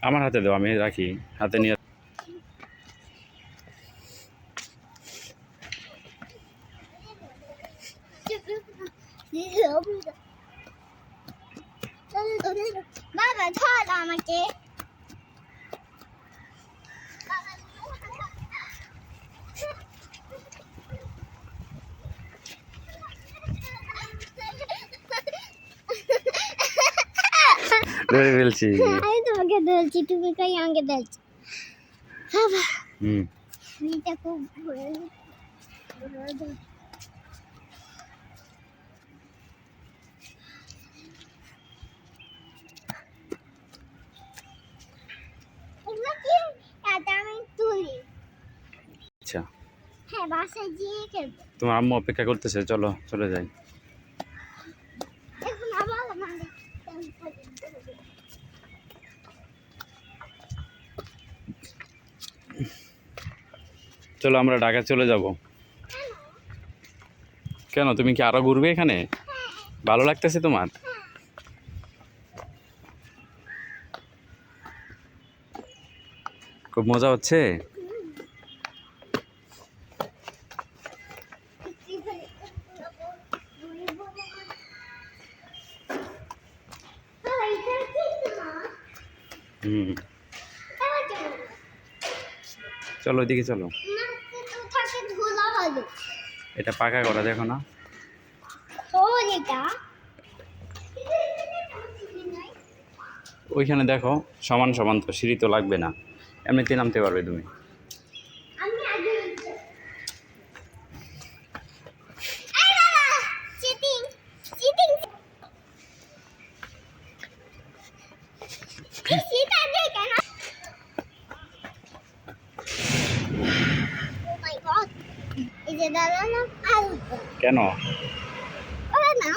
আমার হাতে দাও, আমি রাখি হাতে নিয়ে। বাবা ধর আমাকে। ধরে ফেলছি। আমি তোমাকে ধরছি, তুমি কই আমাকে ধরছি। বাবা হুম, এটা খুব ঘুরে। আমি তুলি। আচ্ছা, হ্যাঁ, বাসায় গিয়ে খেলবো। তোমার আম্মু অপেক্ষা করতেছে, চলো চলে যাই। এখন আবার আমাদের চলো আমরা ঢাকা চলে যাব। কেন, তুমি কি আরো ঘুরবে এখানে? ভালো লাগতেছে তোমার? খুব মজা হচ্ছে? হুম, চলো ওইদিকে চলো। এটা পাকা করা, দেখো না? ওইখানে দেখো, সমান সমান তো, সিঁড়ি তো লাগবে না, এমনিতে নামতে পারবে তুমি। কেন? না